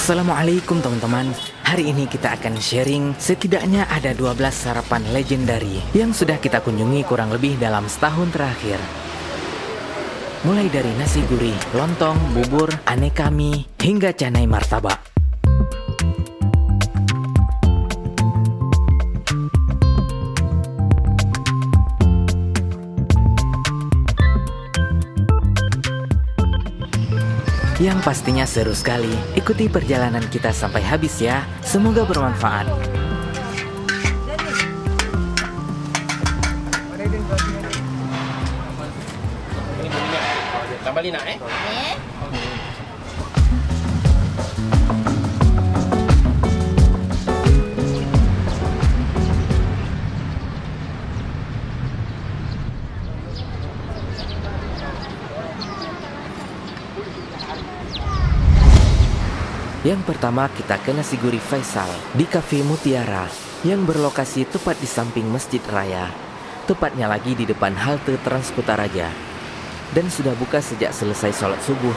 Assalamualaikum teman-teman. Hari ini kita akan sharing setidaknya ada 12 sarapan legendary yang sudah kita kunjungi kurang lebih dalam setahun terakhir. Mulai dari nasi gurih, lontong, bubur, aneka mie, hingga canai martabak. Yang pastinya seru sekali. Ikuti perjalanan kita sampai habis ya. Semoga bermanfaat. Tambah lina Yang pertama kita ke nasi gurih Faisal di Cafe Mutiara yang berlokasi tepat di samping Masjid Raya. Tepatnya lagi di depan halte Transkutaraja. Dan sudah buka sejak selesai sholat subuh.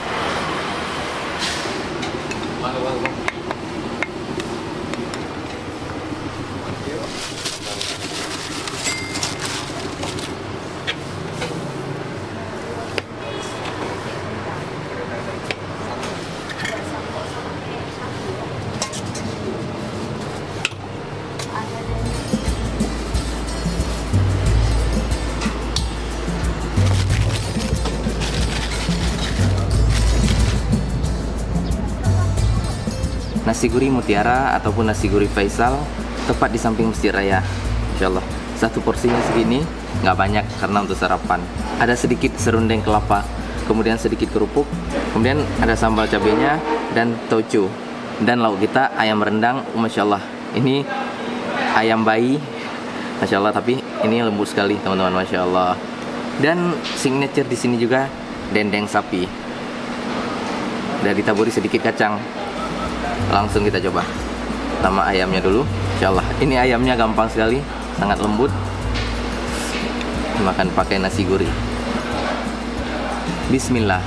Nasi gurih Mutiara ataupun nasi gurih Faisal tepat di samping Masjid Raya. Insyaallah satu porsinya segini, nggak banyak karena untuk sarapan. Ada sedikit serundeng kelapa, kemudian sedikit kerupuk, kemudian ada sambal cabenya dan tauco. Dan lauk kita ayam rendang, masya Allah. Ini ayam bayi, masya Allah, tapi ini lembut sekali teman-teman, masya Allah. Dan signature di sini juga dendeng sapi. Udah ditaburi sedikit kacang. Langsung kita coba. Pertama ayamnya dulu, insyaallah. Ini ayamnya gampang sekali, sangat lembut. Makan pakai nasi gurih. Bismillah.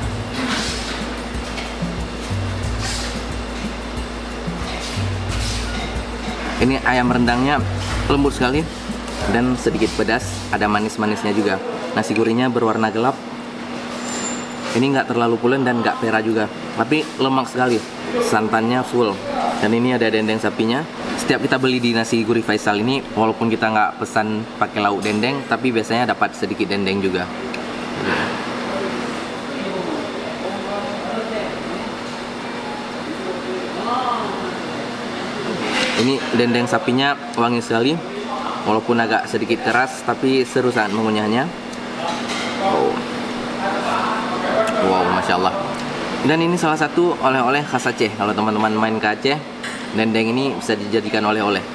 Ini ayam rendangnya lembut sekali dan sedikit pedas, ada manis-manisnya juga. Nasi gurihnya berwarna gelap. Ini nggak terlalu pulen dan nggak perah juga, tapi lemak sekali. Santannya full. Dan ini ada dendeng sapinya. Setiap kita beli di nasi gurih Faisal ini, walaupun kita nggak pesan pakai lauk dendeng, tapi biasanya dapat sedikit dendeng juga. Ini dendeng sapinya wangi sekali, walaupun agak sedikit keras, tapi seru sangat mengunyahnya. Wow, masya Allah. Dan ini salah satu oleh-oleh khas Aceh. Kalau teman-teman main ke Aceh, dendeng ini bisa dijadikan oleh-oleh.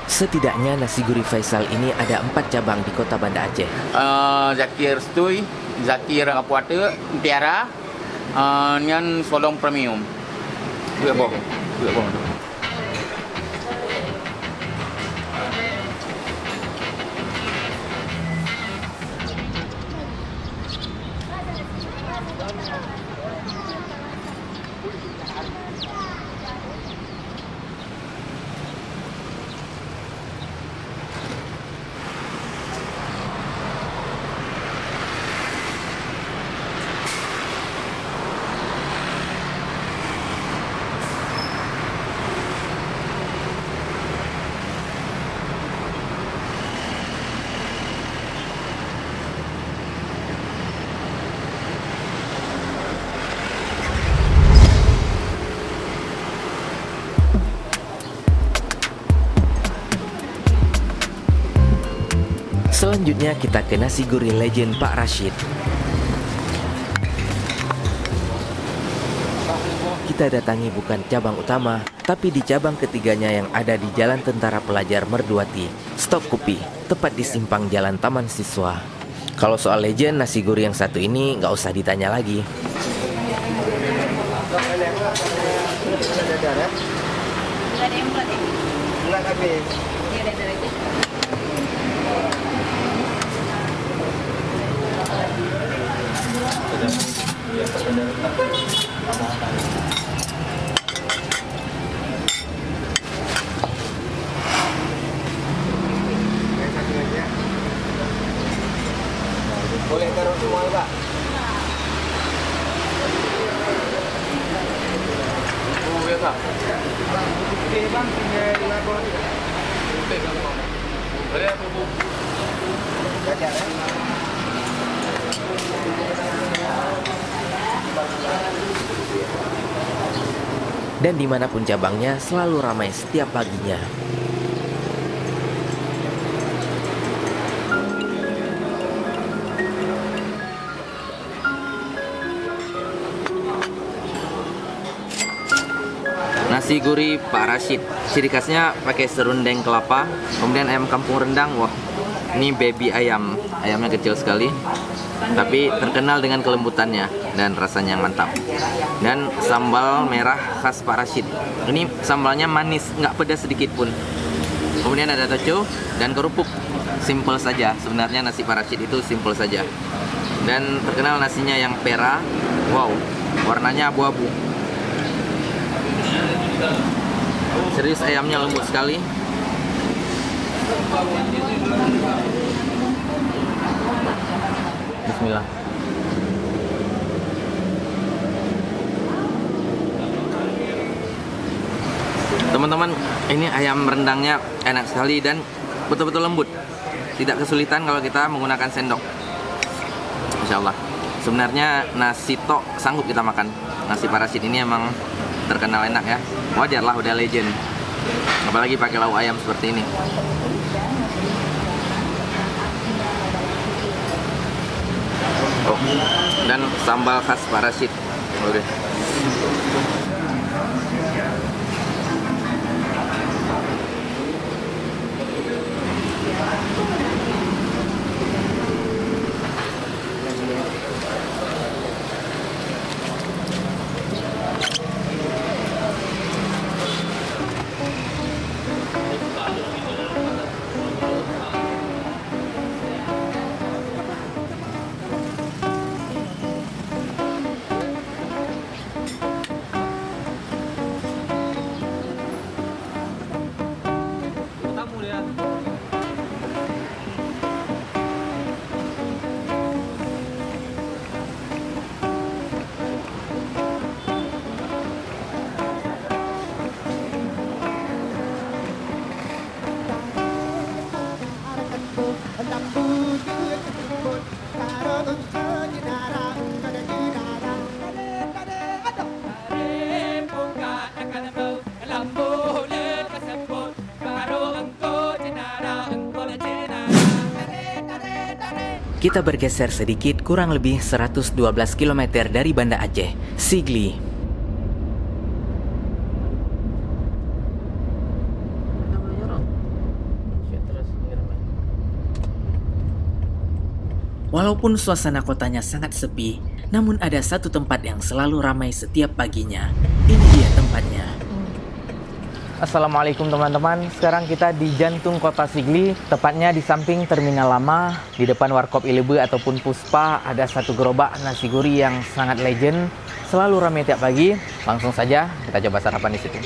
Setidaknya nasi gurih Faisal ini ada 4 cabang di kota Banda Aceh. Zakir Stui, Zakir Puata, Mutiara, Nyan Solong Premium. Dua bong. Selanjutnya kita ke nasi gurih legend Pak Rashid. Kita datangi bukan cabang utama, tapi di cabang ketiganya yang ada di Jalan Tentara Pelajar Merduati, Stok Kupi, tepat di simpang Jalan Taman Siswa. Kalau soal legend, nasi gurih yang satu ini nggak usah ditanya lagi. Nggak ada yang berat ya? Enggak habis. Iya, ada lagi. Boleh taruh semua, Pak. Biasa. Oke, Bang, tinggal dilapor. Ada apa, Bu? Baca, ya. Dan dimanapun cabangnya selalu ramai setiap paginya. Nasi gurih Pak Rashid, ciri khasnya pakai serundeng kelapa, kemudian ayam kampung rendang. Wah, ini baby ayam, ayamnya kecil sekali, tapi terkenal dengan kelembutannya dan rasanya yang mantap. Dan sambal merah khas Pak Rashid, ini sambalnya manis, nggak pedas sedikit pun. Kemudian ada toco dan kerupuk, simple saja. Sebenarnya nasi Pak Rashid itu simple saja. Dan terkenal nasinya yang pera, wow, warnanya abu-abu. Serius, ayamnya lembut sekali. Bismillah. Teman-teman, ini ayam rendangnya enak sekali dan betul-betul lembut. Tidak kesulitan kalau kita menggunakan sendok. Insya Allah. Sebenarnya nasi tok sanggup kita makan. Nasi Pak Rashid ini emang terkenal enak ya. Wajar lah, udah legend. Apalagi pakai lauk ayam seperti ini. Oh, dan sambal khas Pak Rashid. Oke. Kita bergeser sedikit, kurang lebih 112 km dari Banda Aceh, Sigli. Walaupun suasana kotanya sangat sepi, namun ada satu tempat yang selalu ramai setiap paginya. Ini dia tempatnya. Assalamualaikum teman-teman, sekarang kita di jantung kota Sigli, tepatnya di samping terminal lama. Di depan Warkop Ilebe ataupun Puspa ada satu gerobak nasi gurih yang sangat legend, selalu ramai tiap pagi. Langsung saja kita coba sarapan di situ.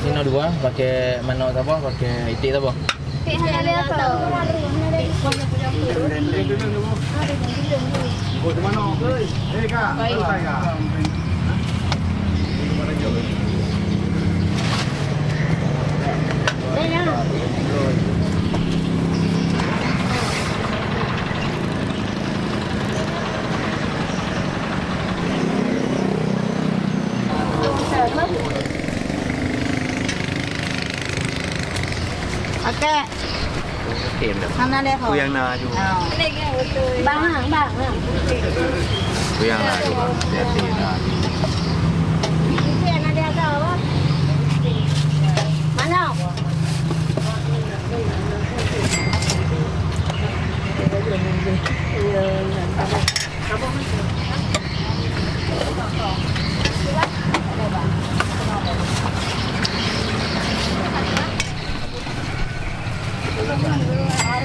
Sini dua, pakai manok apa? Pakai itik apa? Oke. Mana deh kok? Kuyang na juga. Bang. Kuyang na juga. Hati-hati na. Ini ada dia tahu. Mana?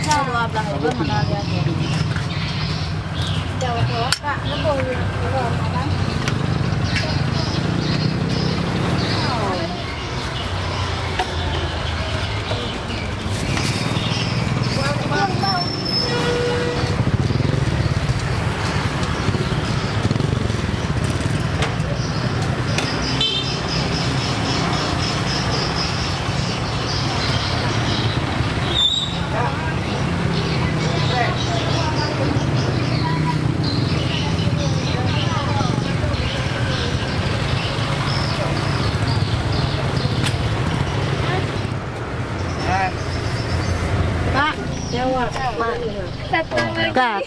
12 ribu mana dia tuh. Jauh Kak, lebih mana?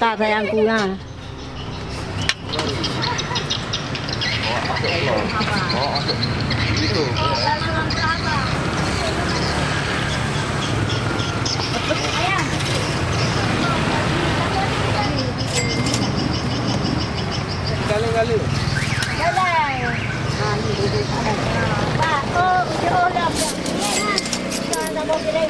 Kak sayangku nah. Itu. Kali-kali. Pak, oh, udah. Jangan mau pilih.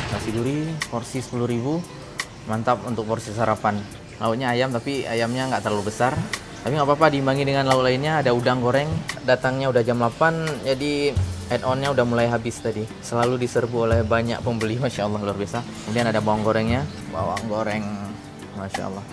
Nasi gurih porsi 10.000, mantap untuk porsi sarapan. Lauknya ayam, tapi ayamnya nggak terlalu besar. Tapi nggak apa-apa, diimbangi dengan lauk lainnya. Ada udang goreng, datangnya udah jam 8, jadi add-onnya udah mulai habis tadi. Selalu diserbu oleh banyak pembeli, Masya Allah, luar biasa. Kemudian ada bawang gorengnya, bawang goreng, Masya Allah.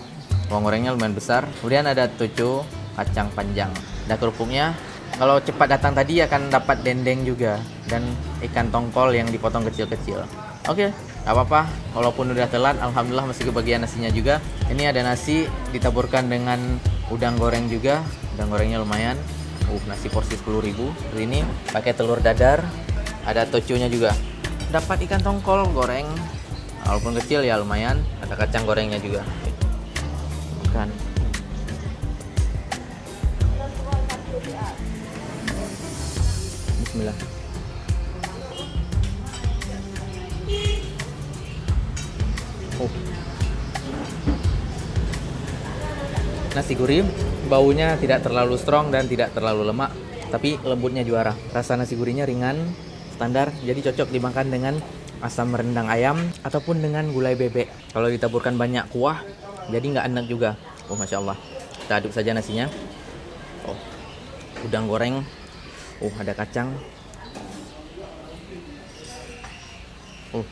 Bawang gorengnya lumayan besar. Kemudian ada tucu, kacang panjang. Ada kerupuknya. Kalau cepat datang tadi akan dapat dendeng juga. Dan ikan tongkol yang dipotong kecil-kecil. Oke, gak apa-apa. Walaupun udah telat, alhamdulillah masih kebagian nasinya juga. Ini ada nasi ditaburkan dengan udang goreng juga. Udang gorengnya lumayan. Nasi porsi 10.000. Ini pakai telur dadar. Ada tocunya juga. Dapat ikan tongkol goreng. Walaupun kecil ya lumayan. Ada kacang gorengnya juga. Makan. Bismillah. Nasi gurih baunya tidak terlalu strong dan tidak terlalu lemak, tapi lembutnya juara. Rasa nasi gurihnya ringan, standar, jadi cocok dimakan dengan asam rendang ayam ataupun dengan gulai bebek. Kalau ditaburkan banyak kuah, jadi nggak enak juga. Oh, Masya Allah. Kita aduk saja nasinya. Oh, udang goreng. Oh, ada kacang. Oh.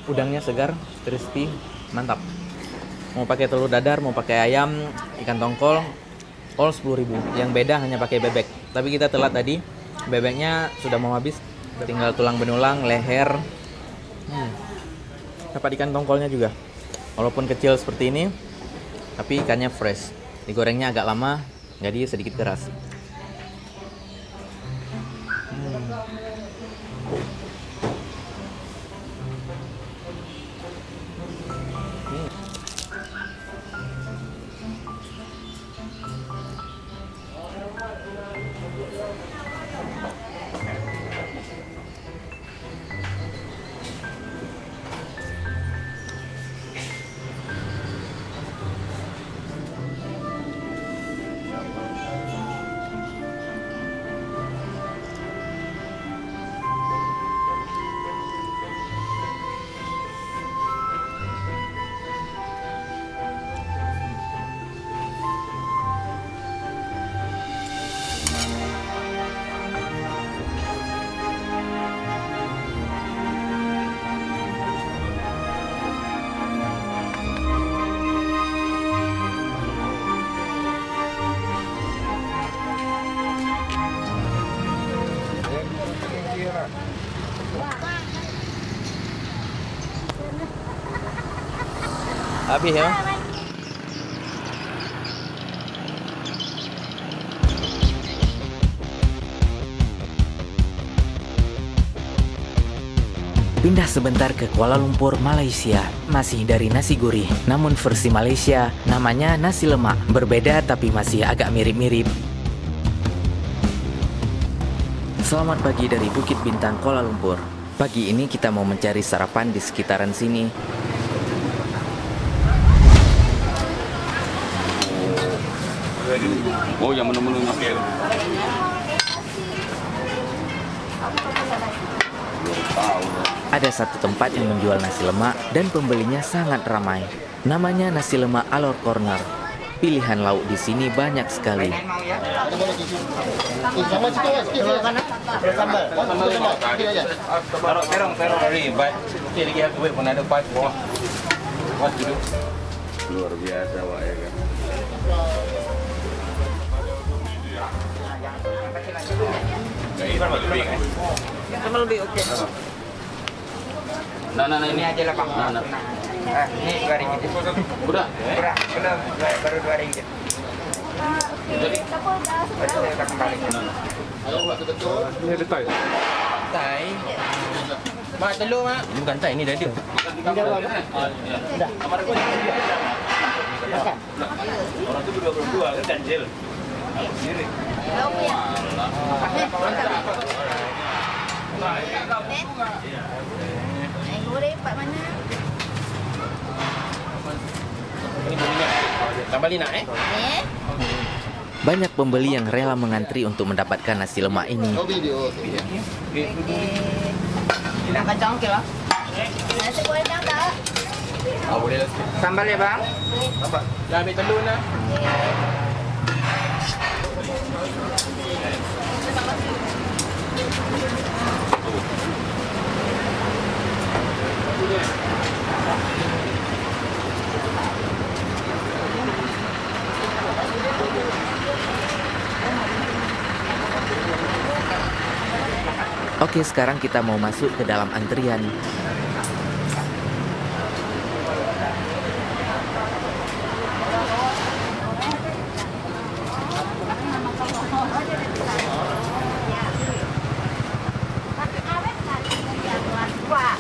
Udangnya segar, crispy, mantap. Mau pakai telur dadar, mau pakai ayam, ikan tongkol, all 10.000. Yang beda hanya pakai bebek. Tapi kita telat tadi, bebeknya sudah mau habis. Tinggal tulang benulang, leher. Dapat ikan tongkolnya juga. Walaupun kecil seperti ini, tapi ikannya fresh. Digorengnya agak lama, jadi sedikit keras. Habis ya. Pindah sebentar ke Kuala Lumpur, Malaysia. Masih dari nasi gurih, namun versi Malaysia namanya nasi lemak. Berbeda tapi masih agak mirip-mirip. Selamat pagi dari Bukit Bintang, Kuala Lumpur. Pagi ini kita mau mencari sarapan di sekitaran sini. Oh, yang menu-menunya. Ada satu tempat yang menjual nasi lemak dan pembelinya sangat ramai. Namanya nasi lemak Alor Corner. Pilihan lauk di sini banyak sekali. Luar biasa, Wak, ya kan. Nah, ini aja lah, Pak. Nah. Ini 2 ringgit. Udah. Belum, baru 2 ringgit. Jadi, Baru saya udah kembali. ini ada tai. Tai. Mak telur, Mak. Ini bukan tai, ini dah dia. Orang itu 22 kan ganjil. Banyak pembeli yang rela mengantri untuk mendapatkan nasi lemak ini. Nasi goreng tak? Boleh lah. Sambal ya, Bang? Dah ambil telur nak. Oke, sekarang kita mau masuk ke dalam antrian.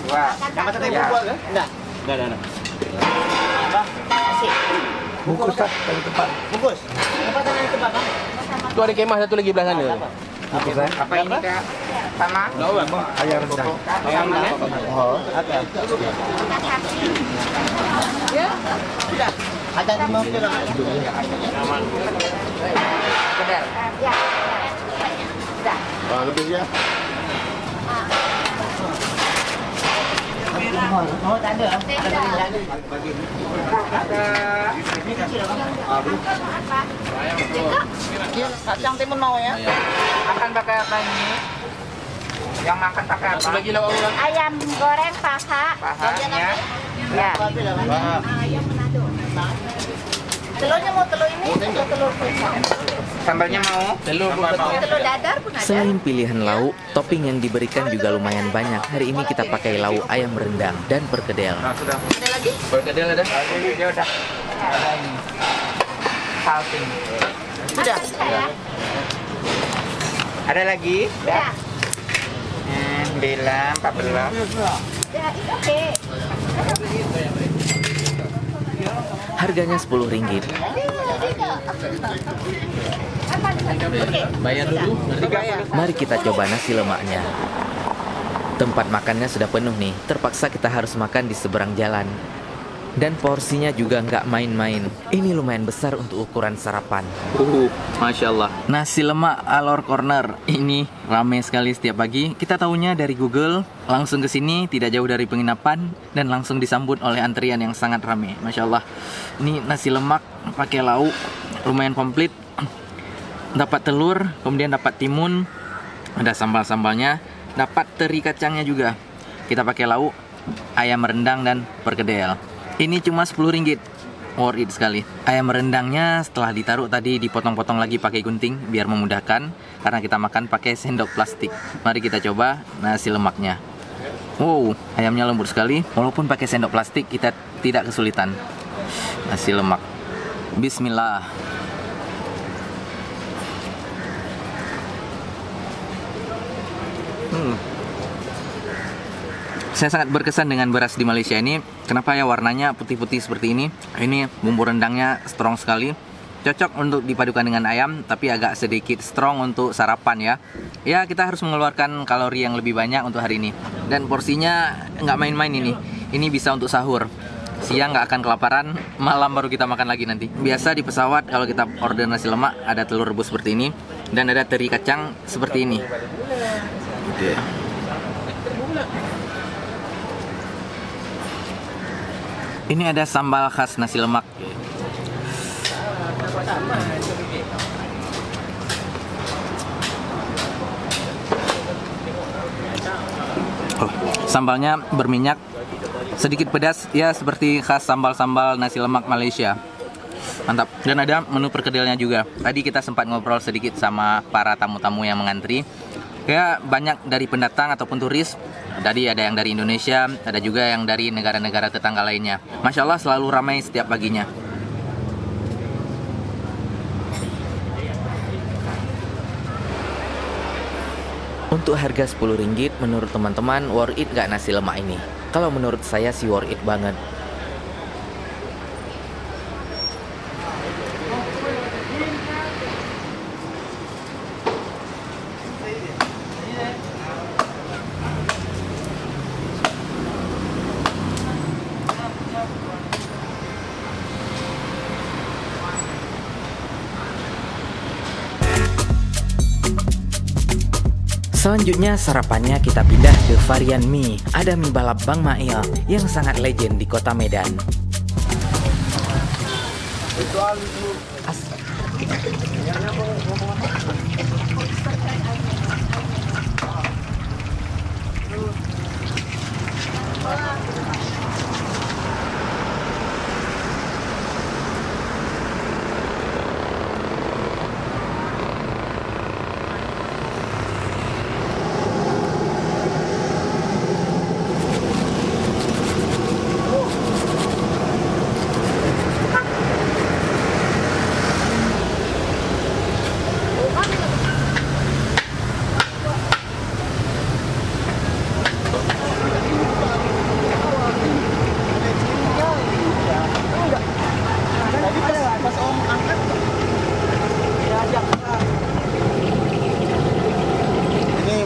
Wah, nama tadi buat kan? Enggak. Dah. Bungkus tak dari tempat. Bungkus. Tempat dari tempat, Bang. Tu ada kemah satu lagi belah sana. Bungkus apa ini, Kak? Sama? Ayam rendang. Ayam rendang. Oh, ada. Ya? Sudah. Ada 5 kilo. Kedel. Ya. Lebih ya. Oh, tak ada. Kacang timun mau ya? Akan pakai apa ini? Yang makan pakai apa? Lagi lawak orang. Ayam goreng paha. Pahanya. Ya. Ayam Manado. Telurnya mau telur ini atau telur pisang? Sambalnya mau? Telur pun betul. Telur dadar pun ada. Selain pilihan lauk, topping yang diberikan juga lumayan banyak. Hari ini kita pakai lauk ayam rendang dan perkedel. Nah, sudah. Ada lagi? Perkedel ada. Dia udah. Ada ini. Salting. Sudah. Ada lagi? Ya. 9, 14. Ya, itu oke. Harganya Rp10. Bayar dulu. Mari kita coba nasi lemaknya. Tempat makannya sudah penuh nih. Terpaksa kita harus makan di seberang jalan. Dan porsinya juga nggak main-main. Ini lumayan besar untuk ukuran sarapan. Masya Allah. Nasi lemak Alor Corner ini ramai sekali setiap pagi. Kita tahunya dari Google, langsung ke sini tidak jauh dari penginapan dan langsung disambut oleh antrian yang sangat ramai. Masya Allah. Ini nasi lemak pakai lauk lumayan komplit. Dapat telur, kemudian dapat timun, ada sambal-sambalnya, dapat teri kacangnya juga. Kita pakai lauk ayam rendang dan perkedel. Ini cuma Rp10. Worth it sekali. Ayam rendangnya setelah ditaruh tadi dipotong-potong lagi pakai gunting biar memudahkan karena kita makan pakai sendok plastik. Mari kita coba nasi lemaknya. Wow, ayamnya lembut sekali. Walaupun pakai sendok plastik kita tidak kesulitan. Nasi lemak. Bismillah. Saya sangat berkesan dengan beras di Malaysia ini. Kenapa ya warnanya putih-putih seperti ini? Ini bumbu rendangnya strong sekali. Cocok untuk dipadukan dengan ayam, tapi agak sedikit strong untuk sarapan ya. Ya, kita harus mengeluarkan kalori yang lebih banyak untuk hari ini. Dan porsinya nggak main-main ini. Ini bisa untuk sahur. Siang nggak akan kelaparan, malam baru kita makan lagi nanti. Biasa di pesawat kalau kita order nasi lemak, ada telur rebus seperti ini. Dan ada teri kacang seperti ini. Oke. Ini ada sambal khas nasi lemak. Oh, sambalnya berminyak, sedikit pedas, ya seperti khas sambal-sambal nasi lemak Malaysia. Mantap. Dan ada menu perkedelnya juga. Tadi kita sempat ngobrol sedikit sama para tamu-tamu yang mengantri. Ya, banyak dari pendatang ataupun turis. Tadi ada yang dari Indonesia, ada juga yang dari negara-negara tetangga lainnya. Masya Allah selalu ramai setiap paginya. Untuk harga Rp10, menurut teman-teman worth it gak nasi lemak ini? Kalau menurut saya sih worth it banget. Selanjutnya sarapannya kita pindah ke varian mie. Ada mie balap Bang Mail yang sangat legend di kota Medan.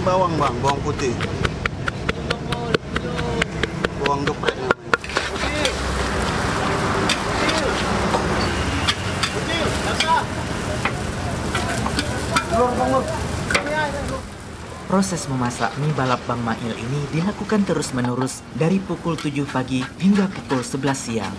Bawang bang, bawang putih, bawang geprek namanya. Proses memasak mie balap Bang Mail ini dilakukan terus-menerus dari pukul 7 pagi hingga pukul 11 siang.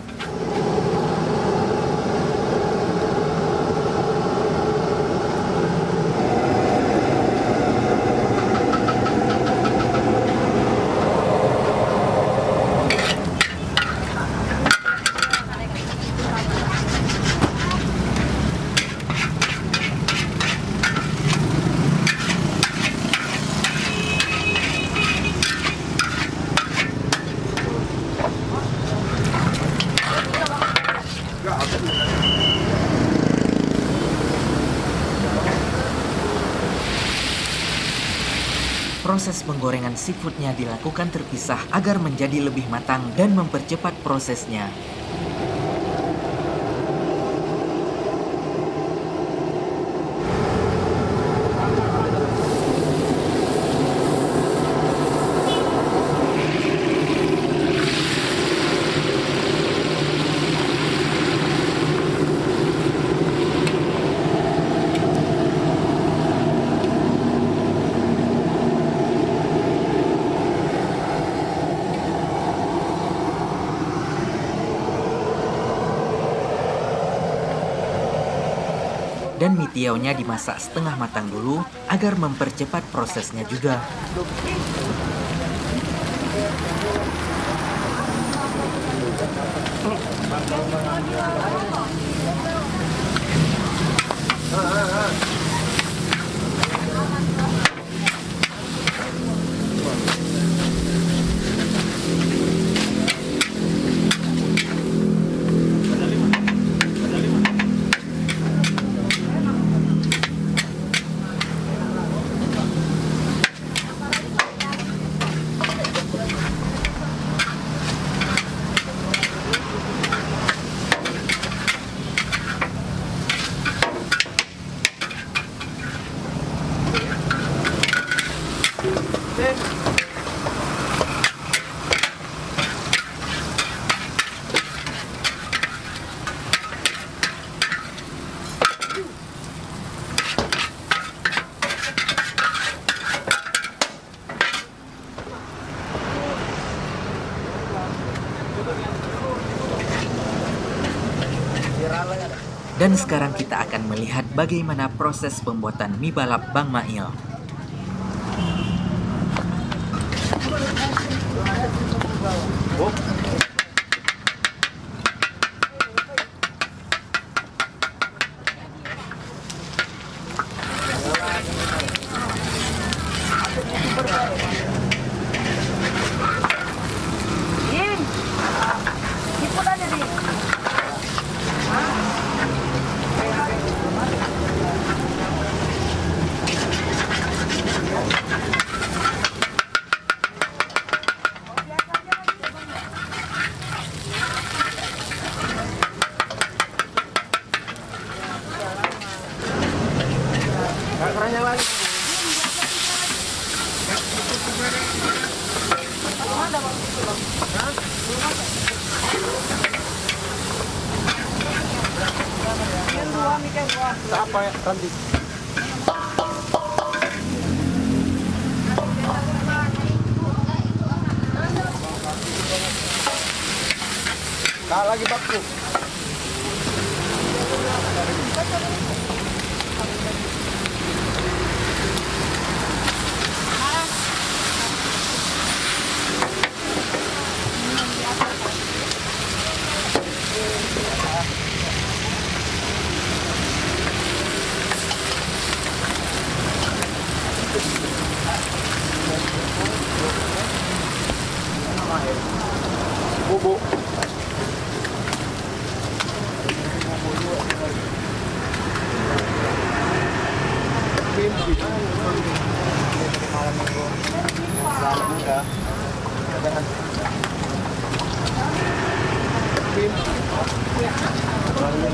Proses penggorengan seafoodnya dilakukan terpisah agar menjadi lebih matang dan mempercepat prosesnya. Dan mie tiaunya dimasak setengah matang dulu agar mempercepat prosesnya juga. Dan sekarang kita akan melihat bagaimana proses pembuatan mie balap Bang Mail. Apa ya? Ranti. Lagi bakku. Bubuk.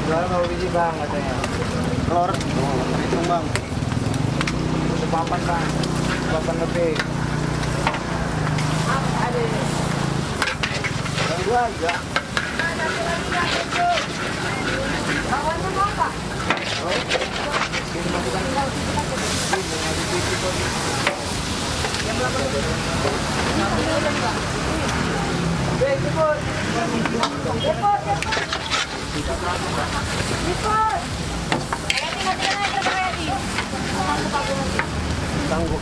Berapa biji bang katanya? Telur, hitung bang. Sepapan bang, sepapan lebih. Yang dua aja. Tangguh.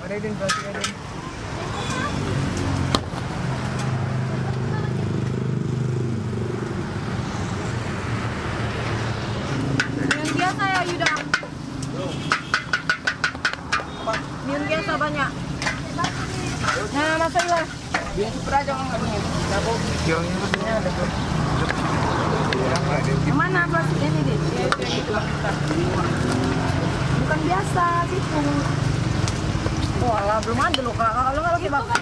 Ada din, plastik ada. Yang biasa ya Yuda. Yang biasa banyak. Nah, masuklah. Biar super aja kan nggak punya. Kiongnya maksudnya ada tuh. Yang mana plastik ini, Dik? Bukan biasa, gitu. Oh, alah, belum ada loh, Kak. Kalau nggak lagi bakar.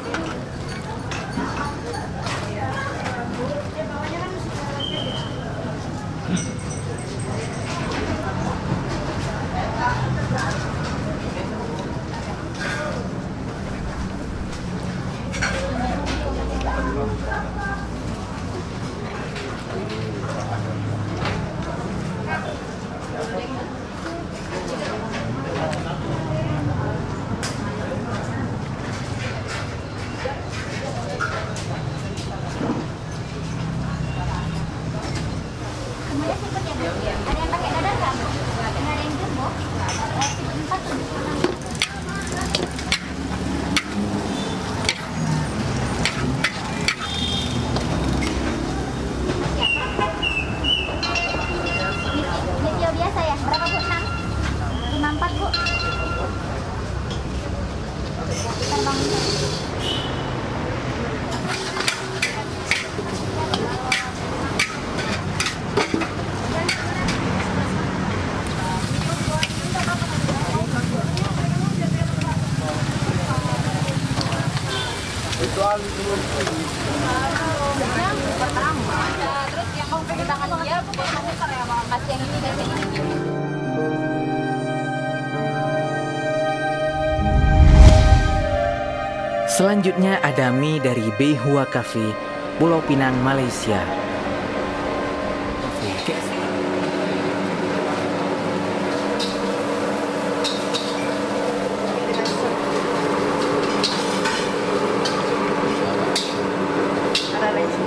Ada yang pakai dadar nggak? Nggak ada yang jumbo? Empat tuh. Video biasa ya? Berapa Bu? 6? 54 Bu. Terbang. Yang pertama. Terus yang mau pegang tangan dia, mau muter ya, Bang. Kasih yang ini dan yang ini. Selanjutnya ada mie dari Beihua Cafe, Pulau Pinang, Malaysia. Ada lagi.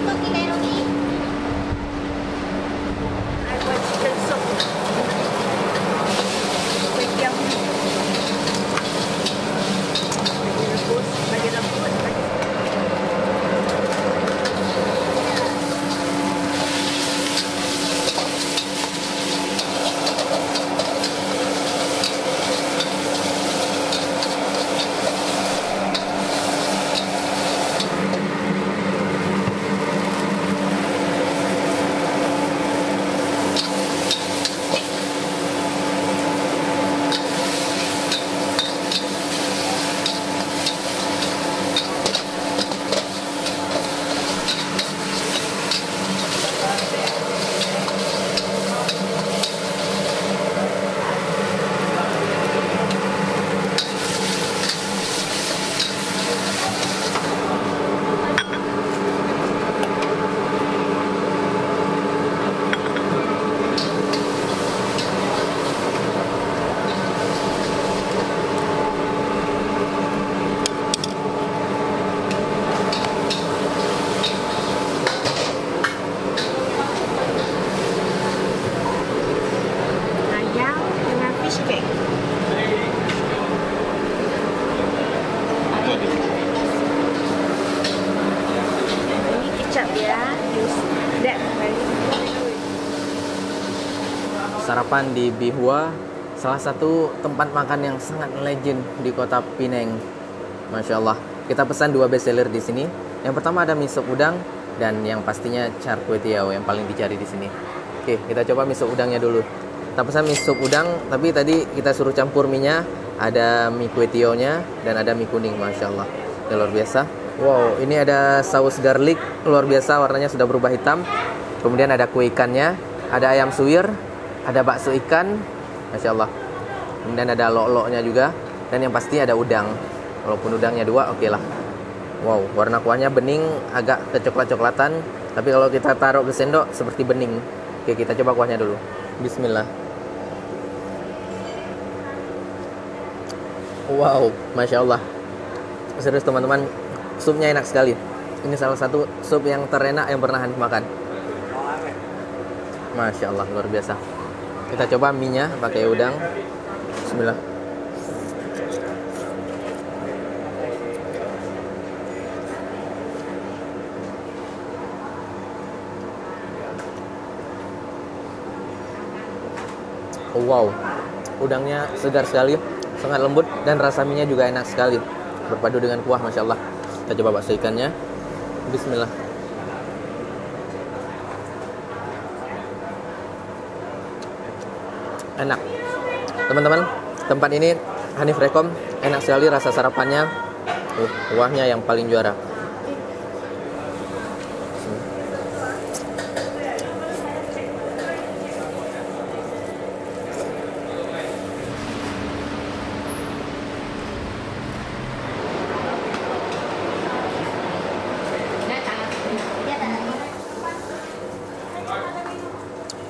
Untuk kita Rumi. I buat chicken soup. Kwetiau. Bagi rebus. Ayam dengan fish cake. Ini kecap ya. Use that. Sarapan di Beihua, salah satu tempat makan yang sangat legend di kota Penang. Masya Allah. Kita pesan 2 bestseller di sini. Yang pertama ada mie sop udang dan yang pastinya char kway teow yang paling dicari di sini. Oke, kita coba mie sop udangnya dulu. Kita pesan mie sop udang, tapi tadi kita suruh campur mie-nya. Ada mie kway teow-nya dan ada mie kuning. Masya Allah. Luar biasa. Wow, ini ada saus garlic luar biasa, warnanya sudah berubah hitam. Kemudian ada kue ikannya, ada ayam suwir, ada bakso ikan, Masya Allah. Kemudian ada lok-loknya juga, dan yang pasti ada udang. Walaupun udangnya 2, oke lah. Wow, warna kuahnya bening, agak kecoklat-coklatan. Tapi kalau kita taruh ke sendok, seperti bening. Oke, kita coba kuahnya dulu. Bismillah. Wow, Masya Allah. Serius teman-teman, supnya enak sekali. Ini salah satu sup yang terenak yang pernah Hanif makan. Masya Allah, luar biasa. Kita coba mie-nya pakai udang. Bismillah. Oh, wow, udangnya segar sekali, sangat lembut, dan rasa mie-nya juga enak sekali, berpadu dengan kuah, Masya Allah. Kita coba bakso ikannya. Bismillah. Enak, teman-teman. Tempat ini Hanif rekom, enak sekali rasa sarapannya. Kuahnya yang paling juara.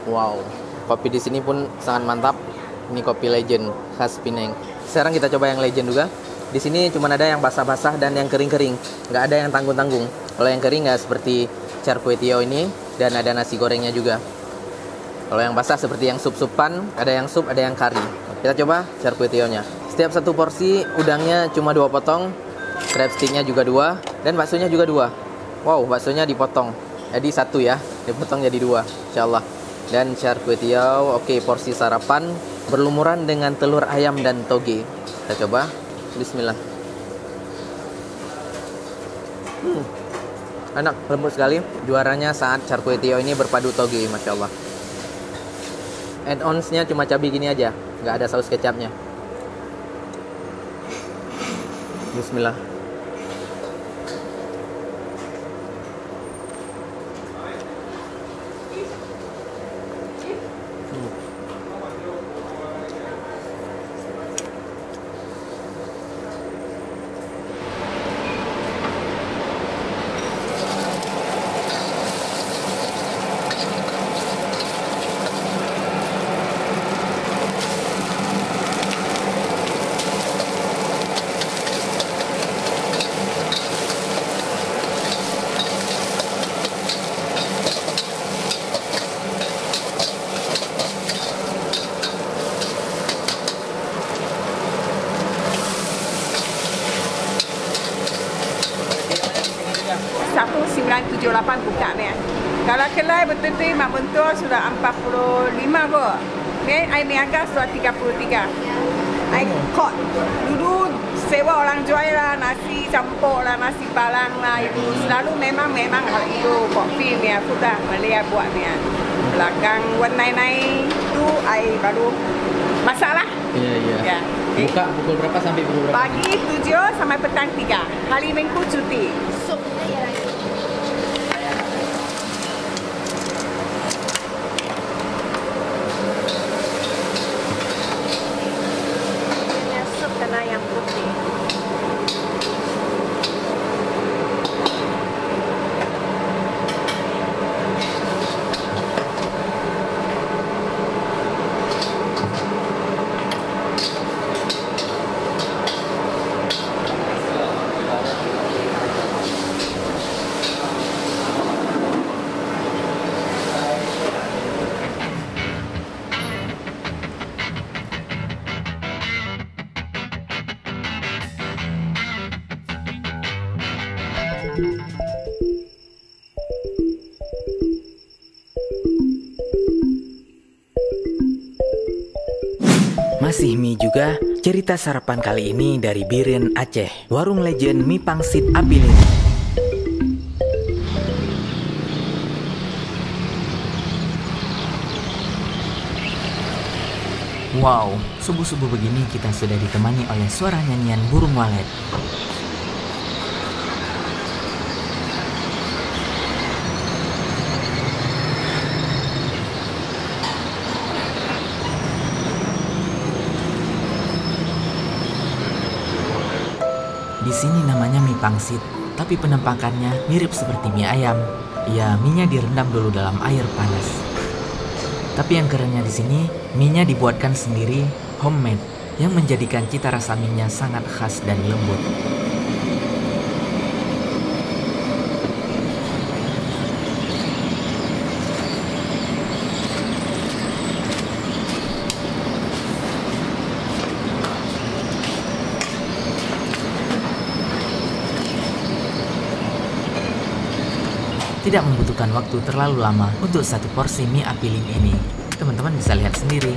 Wow, kopi di sini pun sangat mantap. Ini kopi Legend khas Pineng. Sekarang kita coba yang Legend juga. Di sini cuma ada yang basah-basah dan yang kering-kering. Nggak ada yang tanggung-tanggung. Kalau yang kering nggak seperti char kway teow ini, dan ada nasi gorengnya juga. Kalau yang basah seperti yang sup-supan, ada yang sup, ada yang kari. Kita coba char kway teow-nya. Setiap satu porsi udangnya cuma 2 potong, crab stick-nya juga 2, dan baksonya juga 2. Wow, baksonya dipotong. Jadi 1 ya, dipotong jadi 2, insyaallah. Dan char kway teow, oke, porsi sarapan berlumuran dengan telur ayam dan toge. Kita coba. Bismillah. Enak, lembut sekali. Juaranya saat char kway teow ini berpadu toge, Masya Allah. Add-ons-nya cuma cabai gini aja, nggak ada saus kecapnya. Bismillah. $1,978 buka ni. Kalau kelai betul-betul mak bentur sudah 45 ke. Ni air niaga sudah 33. Air kot. Dulu sewa orang jual lah, nasi campur lah, nasi balang lah itu. Selalu memang hal itu kopi ni aku dah Malaysia buat ni. Belakang naik tu air baru masalah. Iya. Ya. Buka pukul berapa sampai pukul berapa? Pagi 7 sampai petang 3. Hari Minggu cuti. Supnya ya lagi. Ini sup kena yang putih. Masih mie juga, cerita sarapan kali ini dari Biren Aceh, warung Legend Mie Pangsit Api Lili. Wow, subuh-subuh begini kita sudah ditemani oleh suara nyanyian burung walet. Di sini namanya mie pangsit, tapi penampakannya mirip seperti mie ayam. Ya, mie-nya direndam dulu dalam air panas. Tapi yang kerennya di sini, mie-nya dibuatkan sendiri, homemade, yang menjadikan cita rasa mie-nya sangat khas dan lembut. Tidak membutuhkan waktu terlalu lama untuk satu porsi mie apiling ini. Teman-teman bisa lihat sendiri.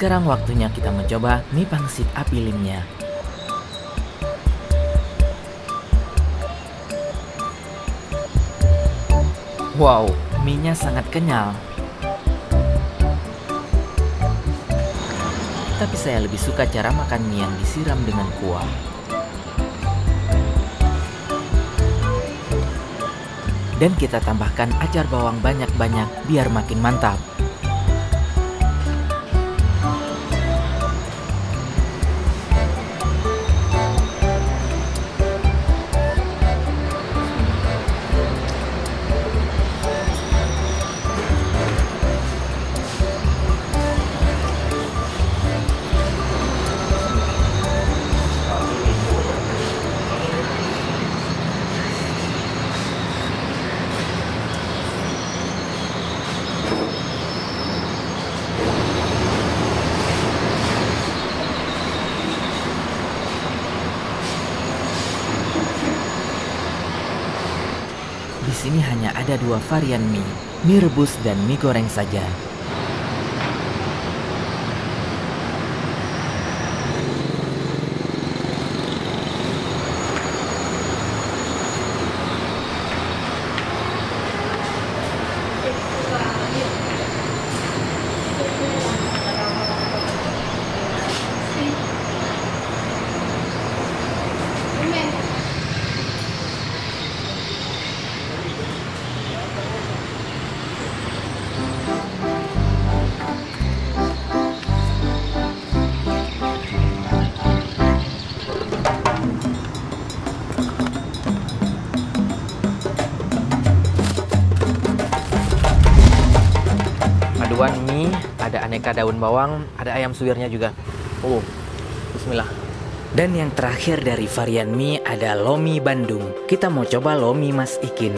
Sekarang waktunya kita mencoba mie pangsit apilingnya. Wow, mie-nya sangat kenyal. Tapi saya lebih suka cara makan mie yang disiram dengan kuah. Dan kita tambahkan acar bawang banyak-banyak biar makin mantap. Di sini hanya ada 2 varian mie rebus dan mie goreng saja. Paduan mie, ada aneka daun bawang, ada ayam suwirnya juga. Oh, bismillah. Dan yang terakhir dari varian mie ada lomi Bandung. Kita mau coba lomi Mas Ikin.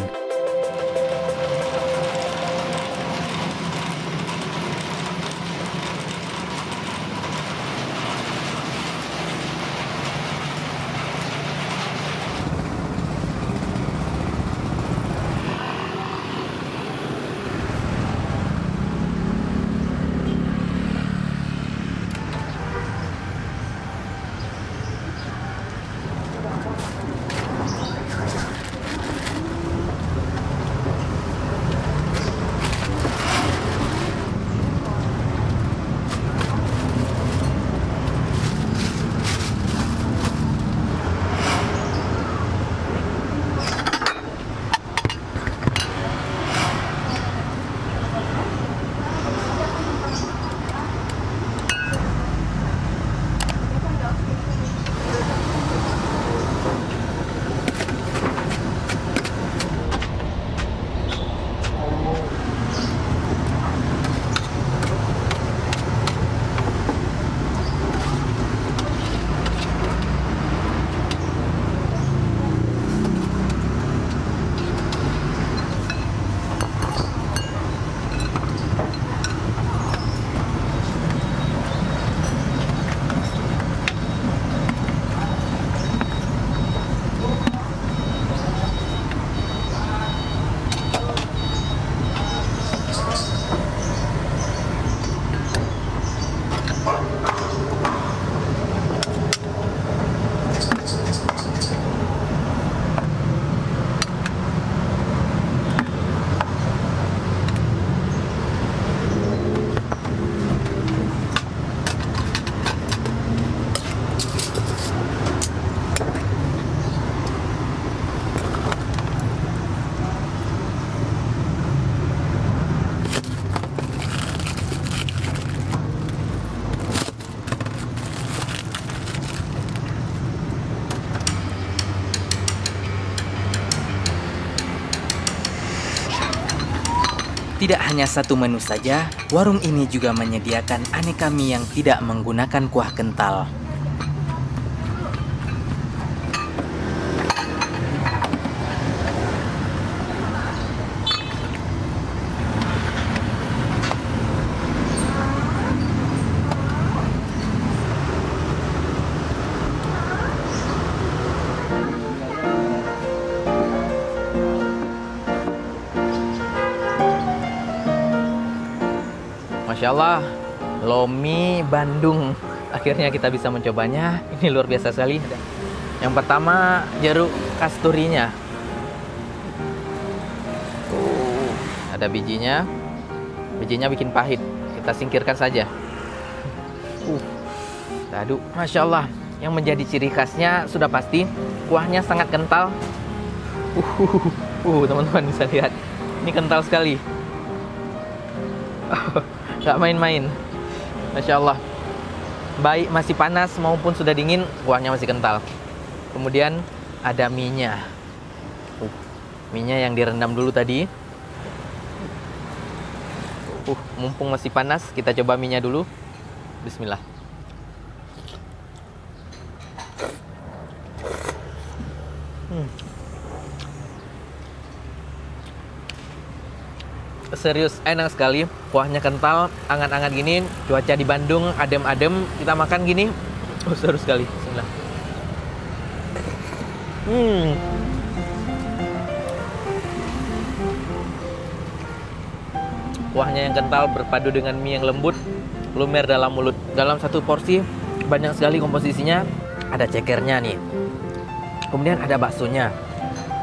Tidak hanya satu menu saja, warung ini juga menyediakan aneka mie yang tidak menggunakan kuah kental. Masya Allah, lomi Bandung. Akhirnya kita bisa mencobanya. Ini luar biasa sekali. Yang pertama, jeruk kasturinya. Ada bijinya. Bijinya bikin pahit. Kita singkirkan saja. Kita aduk. Masya Allah, yang menjadi ciri khasnya sudah pasti kuahnya sangat kental. Teman-teman bisa lihat. Ini kental sekali. Gak main-main. Masya Allah, baik masih panas maupun sudah dingin, kuahnya masih kental. Kemudian ada mie-nya. Mie-nya yang direndam dulu tadi. Mumpung masih panas, kita coba mie-nya dulu. Bismillah. Serius enak sekali, kuahnya kental, anget-anget gini, cuaca di Bandung adem-adem, kita makan gini, seru sekali. Bismillah. Kuahnya yang kental berpadu dengan mie yang lembut, lumer dalam mulut. Dalam satu porsi banyak sekali komposisinya, ada cekernya nih, kemudian ada baksonya,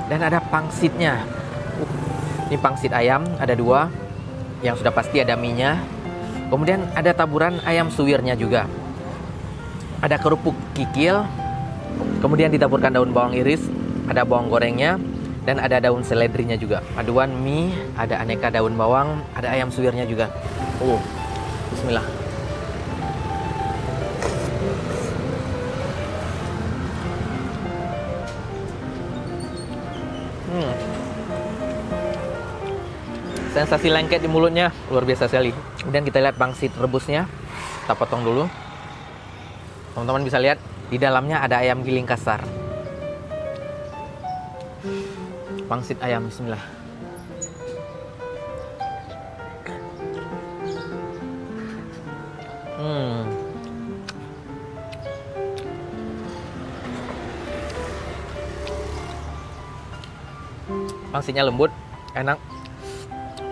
dan ada pangsitnya. Ini pangsit ayam, ada 2. Yang sudah pasti ada mie-nya. Kemudian ada taburan ayam suwirnya juga. Ada kerupuk kikil. Kemudian ditaburkan daun bawang iris. Ada bawang gorengnya. Dan ada daun seledrinya juga. Paduan mie, ada aneka daun bawang. Ada ayam suwirnya juga. Bismillah. Sensasi lengket di mulutnya luar biasa sekali. Kemudian kita lihat pangsit rebusnya. Kita potong dulu. Teman-teman bisa lihat di dalamnya ada ayam giling kasar. Pangsit ayam, bismillah. Pangsitnya lembut, enak.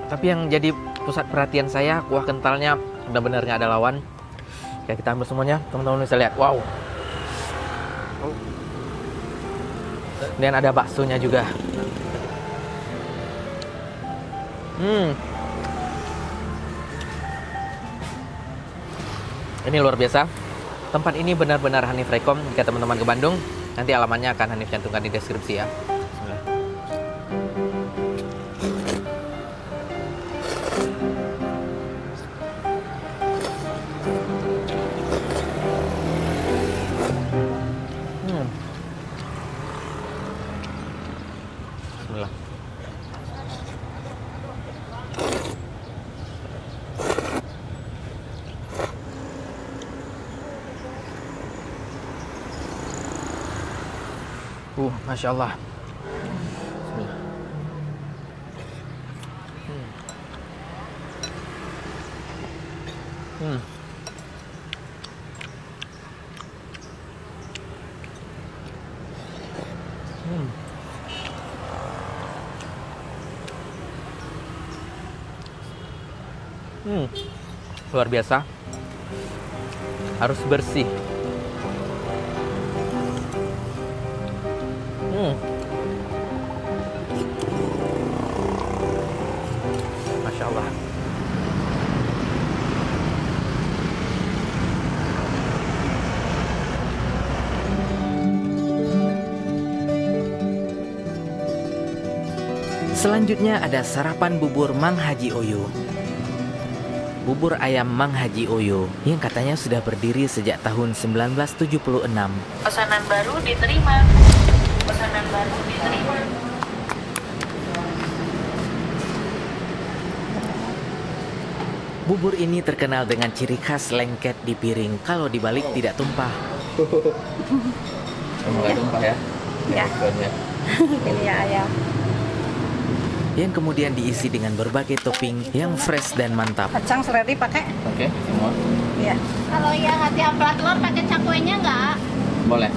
Tapi yang jadi pusat perhatian saya, kuah kentalnya benar-benar nggak ada lawan. Ya, kita ambil semuanya, teman-teman bisa lihat. Wow. Dan ada baksonya juga. Ini luar biasa. Tempat ini benar-benar Hanif rekom jika teman-teman ke Bandung. Nanti alamatnya akan Hanif cantumkan di deskripsi ya. Bismillah. Masya Allah. Bismillah. Luar biasa. Harus bersih. Masya Allah. Selanjutnya ada sarapan bubur Mang Haji Oyo. Bubur ayam Mang Haji Oyo yang katanya sudah berdiri sejak tahun 1976. Pesanan baru diterima. Pesanan baru diterima. Bubur ini terkenal dengan ciri khas lengket di piring, kalau dibalik tidak tumpah. Nggak tumpah ya? Ya. Ikannya. Ini ya ayam. Yang kemudian diisi dengan berbagai topping yang fresh dan mantap. Kacang seledri pakai? Oke, semua. Iya. Kalau yang hati ampela telur pakai cakwenya nggak? Boleh.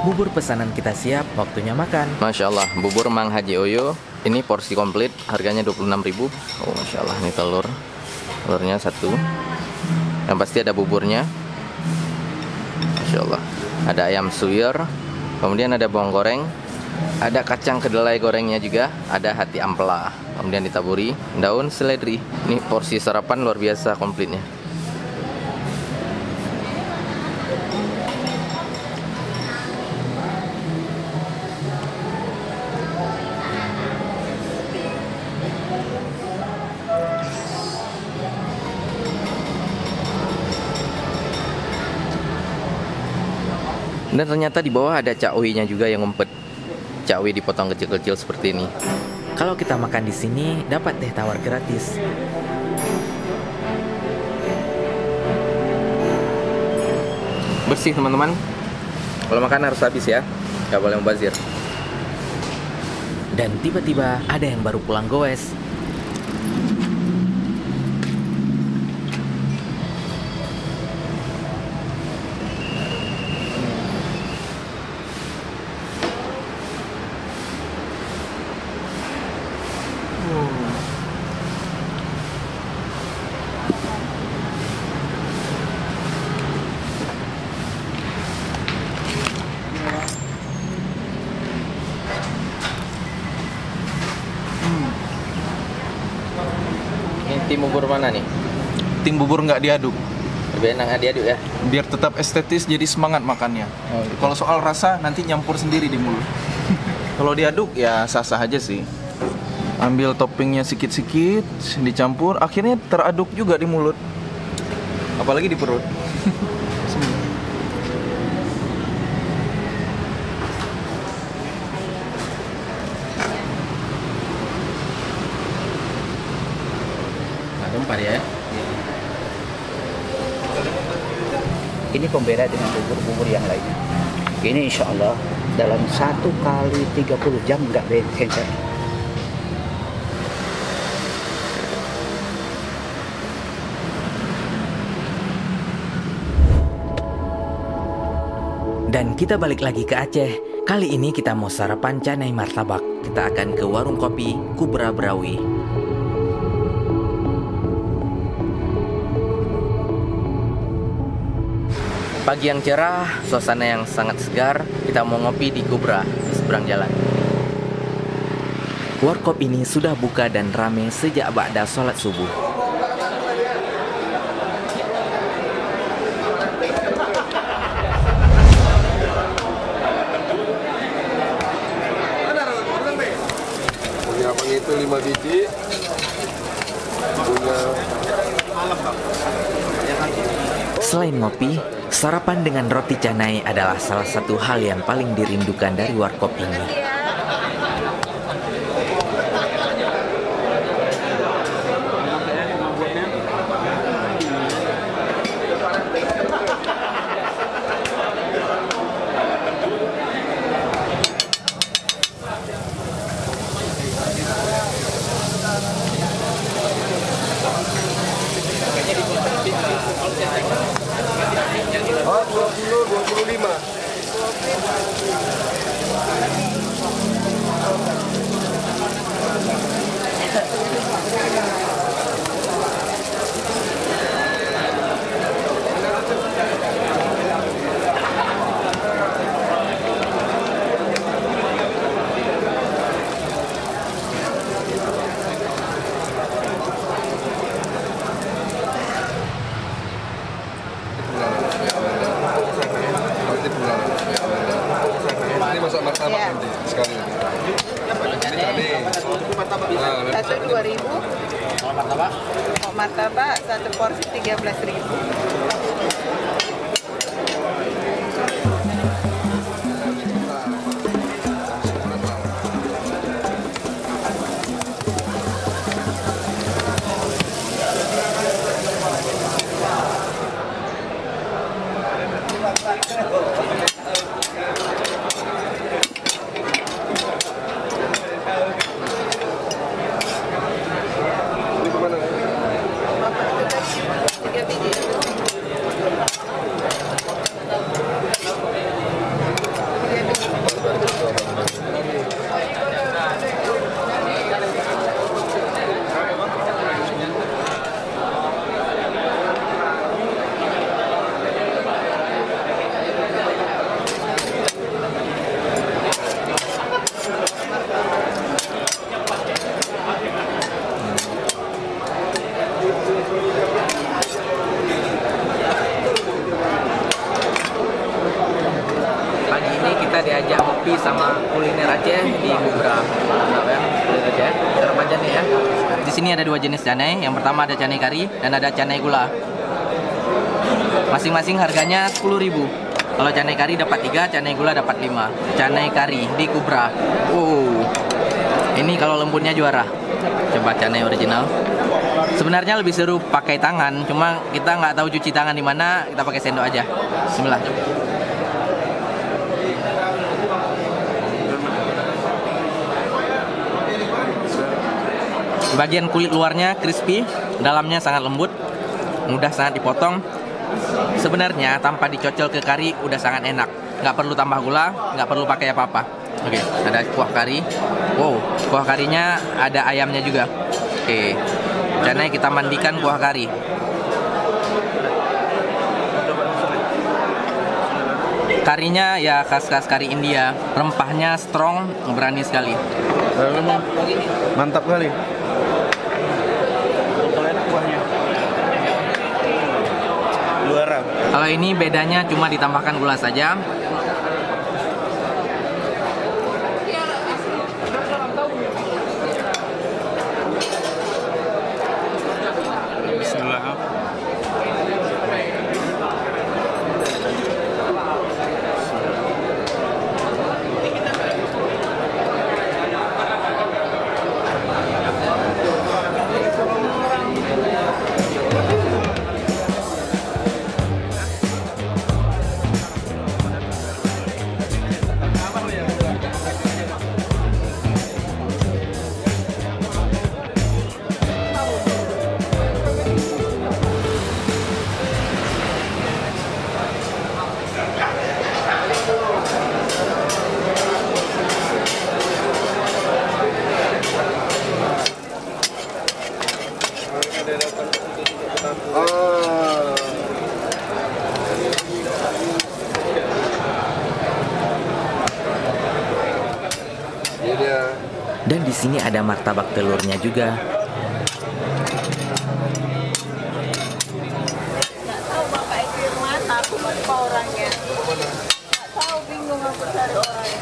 Bubur pesanan kita siap, waktunya makan. Masya Allah, bubur Mang Haji Oyo. Ini porsi komplit, harganya 26.000. Oh, Masya Allah, ini telurnya satu. Yang pasti ada buburnya. Masya Allah. Ada ayam suwir, kemudian ada bawang goreng, ada kacang kedelai gorengnya juga, ada hati ampela, kemudian ditaburi daun seledri. Ini porsi sarapan luar biasa komplitnya. Dan ternyata di bawah ada cakwinya juga yang ngumpet. Cakwi dipotong kecil-kecil seperti ini. Kalau kita makan di sini, dapat teh tawar gratis. Bersih teman-teman. Kalau makan harus habis ya, nggak boleh mubazir. Dan tiba-tiba ada yang baru pulang goes. Ini tim bubur mana nih? Tim bubur nggak diaduk, Lebih enak diaduk ya? biar tetap estetis jadi semangat makannya. Kalau soal rasa nanti nyampur sendiri di mulut. Kalau diaduk ya sah-sah aja sih. Ambil toppingnya sikit-sikit, dicampur, akhirnya teraduk juga di mulut. Apalagi di perut. Nah, tumpah ya. Ini pembeda dengan bubur-bubur yang lainnya. Ini insya Allah dalam 1 kali 30 jam nggak encer. Dan kita balik lagi ke Aceh. Kali ini kita mau sarapan canai martabak. Kita akan ke warung kopi Kubra Brawi. Pagi yang cerah, suasana yang sangat segar. Kita mau ngopi di Kubra, di seberang jalan. Warkop ini sudah buka dan ramai sejak ba'da sholat subuh. Punya abang itu 5 biji. Punya Selain ngopi, sarapan dengan roti canai adalah salah satu hal yang paling dirindukan dari warkop ini. oh, 20, 25. Ini masak martabak nanti sekali. Satu 2.000. Kalau martabak? Kalau martabak 1 porsi 13.000. Aceh di Kubra. Mantap ya. Aceh. Sarapan canai ya. Di sini ada dua jenis canai. Yang pertama ada canai kari dan ada canai gula. Masing-masing harganya 10.000. Kalau canai kari dapat 3, canai gula dapat 5. Canai kari di Kubra. Ini kalau lembutnya juara. Coba canai original. Sebenarnya lebih seru pakai tangan, cuma kita nggak tahu cuci tangan di mana, kita pakai sendok aja. Bismillah. Bagian kulit luarnya crispy, dalamnya sangat lembut, mudah sangat dipotong. Sebenarnya tanpa dicocol ke kari udah sangat enak. Nggak perlu tambah gula, nggak perlu pakai apa-apa. Oke, ada kuah kari. Wow, kuah karinya ada ayamnya juga. Oke, canai kita mandikan kuah kari. Karinya ya khas-khas kari India. Rempahnya strong, berani sekali. Mantap kali. Kalau ini bedanya cuma ditambahkan gula saja. Bismillah. Dan di sini ada martabak telurnya juga. Nggak tahu Bapak itu yang mana, aku lupa orangnya. Nggak tahu, bingung aku cari orangnya.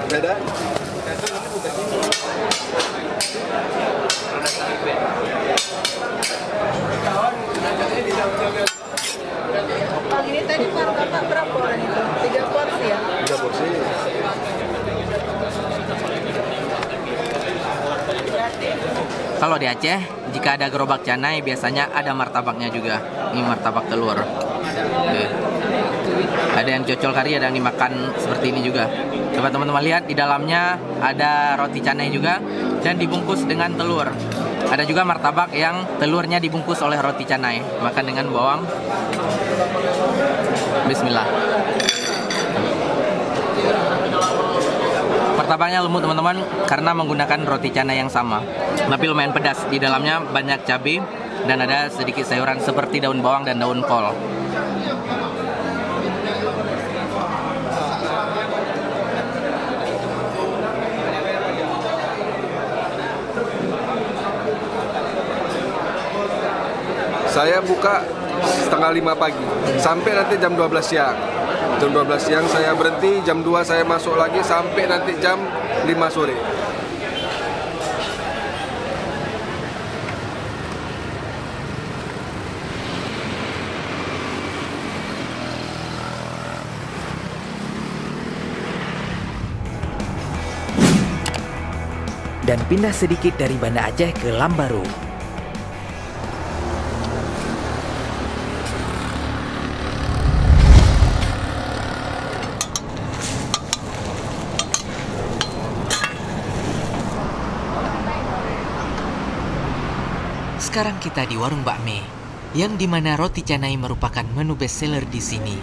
Beda? Bang, ini tadi martabak berapa orang itu? 3 porsi ya? 3 porsi. Kalau di Aceh, jika ada gerobak canai, biasanya ada martabaknya juga. Ini martabak telur. Oke. Ada yang cocol kari, ada yang dimakan seperti ini juga. Coba teman-teman lihat, di dalamnya ada roti canai juga dan dibungkus dengan telur. Ada juga martabak yang telurnya dibungkus oleh roti canai. Makan dengan bawang. Bismillah. Martabaknya lembut teman-teman karena menggunakan roti canai yang sama. Tapi lumayan pedas. Di dalamnya banyak cabai dan ada sedikit sayuran seperti daun bawang dan daun kol. Saya buka setengah 5 pagi sampai nanti jam 12 siang. Jam 12 siang saya berhenti, jam 2 saya masuk lagi sampai nanti jam 5 sore. Dan pindah sedikit dari Banda Aceh ke Lambaru. Sekarang kita di warung bakmi, yang dimana roti canai merupakan menu bestseller di sini.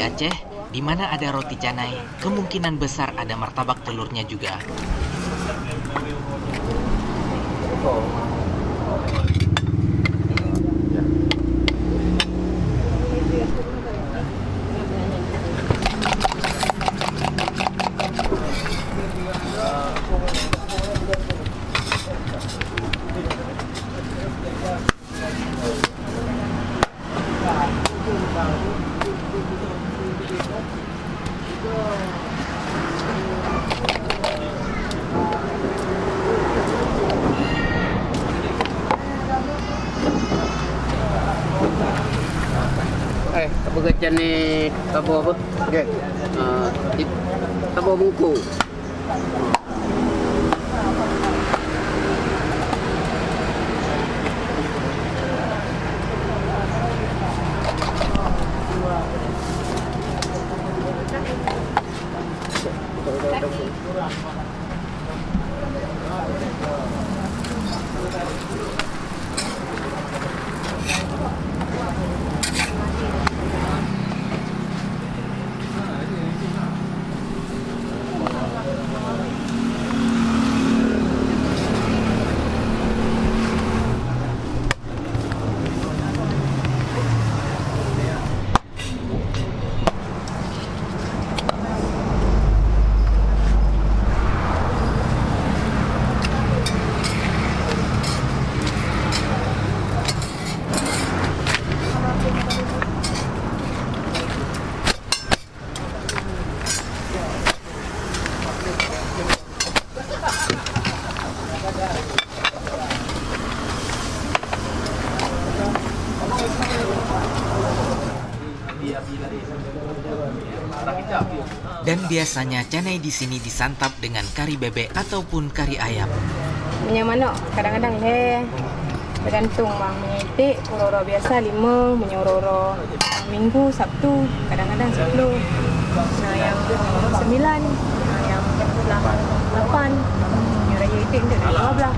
di Aceh, di mana ada roti canai, kemungkinan besar ada martabak telurnya juga. Apa kecil ni tabur apa? Okey. Tabur bungku. Dan biasanya canai di sini disantap dengan kari bebek ataupun kari ayam. Minyak manok kadang-kadang tergantung bang. Minyak itik uroro biasa 5, minyak uroro Minggu, Sabtu kadang-kadang 10. Nah yang 9, yang 8, minyak raya itik untuk 15.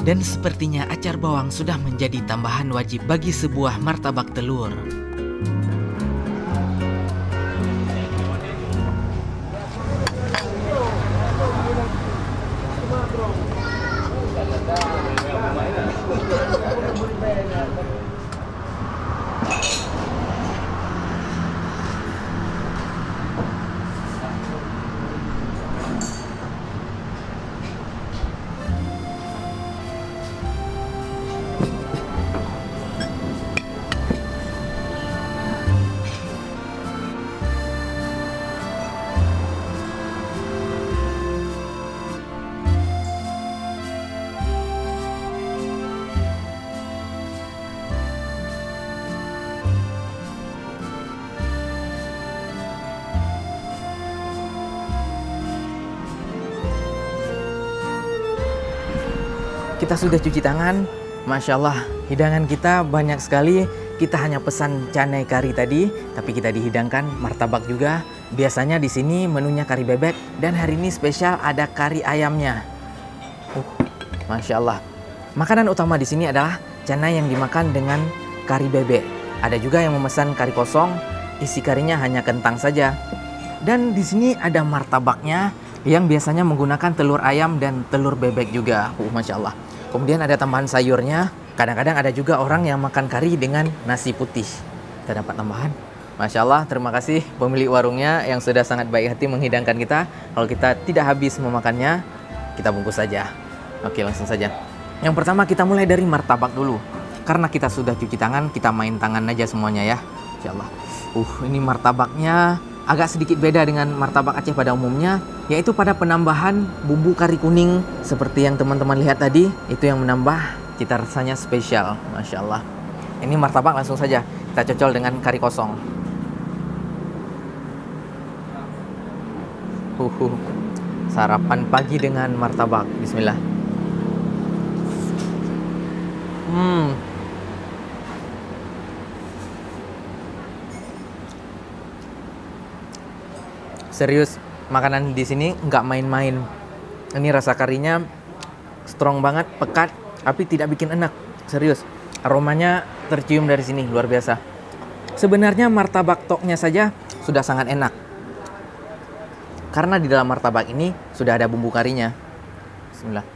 Dan sepertinya acar bawang sudah menjadi tambahan wajib bagi sebuah martabak telur. Kita sudah cuci tangan, Masya Allah, hidangan kita banyak sekali kita hanya pesan canai kari tadi, tapi kita dihidangkan martabak juga. Biasanya di sini menunya kari bebek, dan hari ini spesial ada kari ayamnya. Masya Allah. Makanan utama di sini adalah canai yang dimakan dengan kari bebek. Ada juga yang memesan kari kosong, isi karinya hanya kentang saja. Dan di sini ada martabaknya yang biasanya menggunakan telur ayam dan telur bebek juga. Masya Allah. Kemudian ada tambahan sayurnya. Kadang-kadang ada juga orang yang makan kari dengan nasi putih. Kita dapat tambahan. Masya Allah, terima kasih pemilik warungnya yang sudah sangat baik hati menghidangkan kita. Kalau kita tidak habis memakannya, kita bungkus saja. Oke, langsung saja. Yang pertama kita mulai dari martabak dulu. Karena kita sudah cuci tangan, kita main tangan aja semuanya ya. Masya Allah. Ini martabaknya agak sedikit beda dengan martabak Aceh pada umumnya, yaitu pada penambahan bumbu kari kuning seperti yang teman-teman lihat tadi. Itu yang menambah cita rasanya spesial. Masya Allah. Ini martabak langsung saja kita cocol dengan kari kosong. Sarapan pagi dengan martabak. Bismillah. Serius, makanan di sini nggak main-main. Ini rasa karinya strong banget, pekat, tapi tidak bikin enak. Serius, aromanya tercium dari sini, luar biasa. Sebenarnya martabak toknya saja sudah sangat enak. Karena di dalam martabak ini sudah ada bumbu karinya. Bismillah.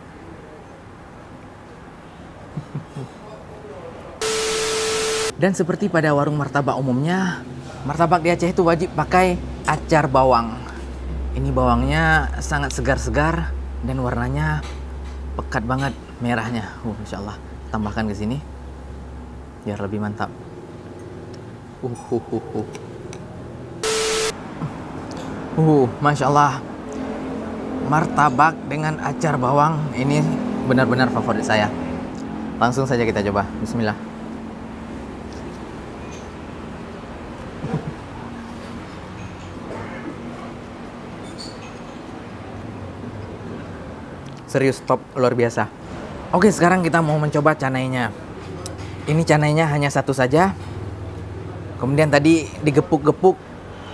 Dan seperti pada warung martabak umumnya, martabak di Aceh itu wajib pakai acar bawang. Ini bawangnya sangat segar-segar dan warnanya pekat banget merahnya. Masya Allah. Tambahkan ke sini biar lebih mantap. Masya Allah. Martabak dengan acar bawang ini benar-benar favorit saya. Langsung saja kita coba. Bismillah. Serius top, luar biasa. Oke, sekarang kita mau mencoba canainya. Ini canainya hanya satu saja. Kemudian tadi digepuk-gepuk.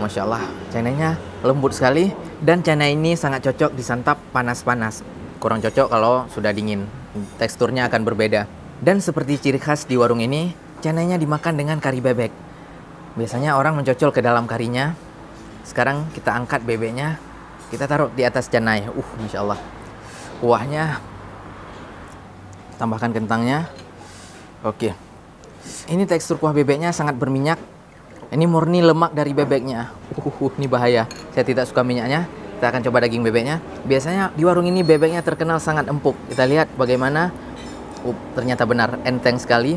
Masya Allah, canainya lembut sekali. Dan canai ini sangat cocok disantap panas-panas. Kurang cocok kalau sudah dingin. Teksturnya akan berbeda. Dan seperti ciri khas di warung ini, canainya dimakan dengan kari bebek. Biasanya orang mencocol ke dalam karinya. Sekarang kita angkat bebeknya. Kita taruh di atas canai. Masya Allah. Kuahnya, tambahkan kentangnya. Oke, ini tekstur kuah bebeknya sangat berminyak. Ini murni lemak dari bebeknya. Ini bahaya, saya tidak suka minyaknya. Kita akan coba daging bebeknya. Biasanya di warung ini bebeknya terkenal sangat empuk. Kita lihat bagaimana. Ternyata benar, enteng sekali.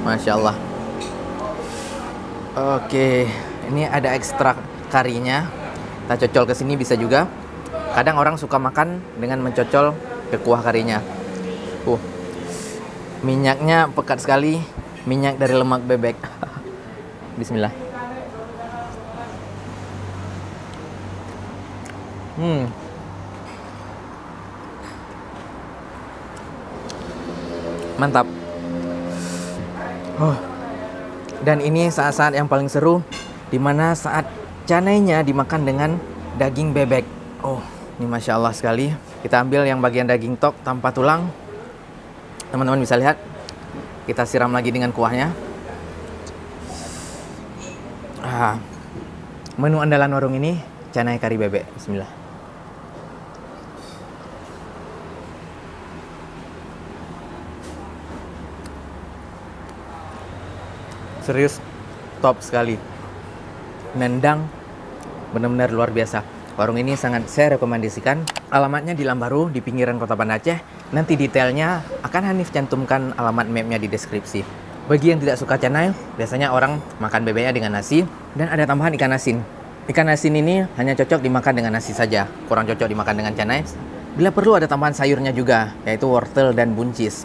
Masya Allah. Oke, ini ada ekstra karinya. Kita cocol ke sini bisa juga. Kadang orang suka makan dengan mencocol ke kuah karinya. Minyaknya pekat sekali. Minyak dari lemak bebek. Bismillah. Mantap. Dan ini saat-saat yang paling seru, dimana saat canainya dimakan dengan daging bebek. Ini Masya Allah sekali. Kita ambil yang bagian daging tok tanpa tulang. Teman-teman bisa lihat. Kita siram lagi dengan kuahnya. Menu andalan warung ini, canai kari bebek. Bismillah. Serius, top sekali. Nendang, benar-benar luar biasa. Warung ini sangat saya rekomendasikan. Alamatnya di Lambaru, di pinggiran kota Banda Aceh. Nanti detailnya akan Hanif cantumkan alamat mapnya di deskripsi. Bagi yang tidak suka canai, biasanya orang makan bebeknya dengan nasi. Dan ada tambahan ikan asin. Ikan asin ini hanya cocok dimakan dengan nasi saja. Kurang cocok dimakan dengan canai. Bila perlu ada tambahan sayurnya juga, yaitu wortel dan buncis.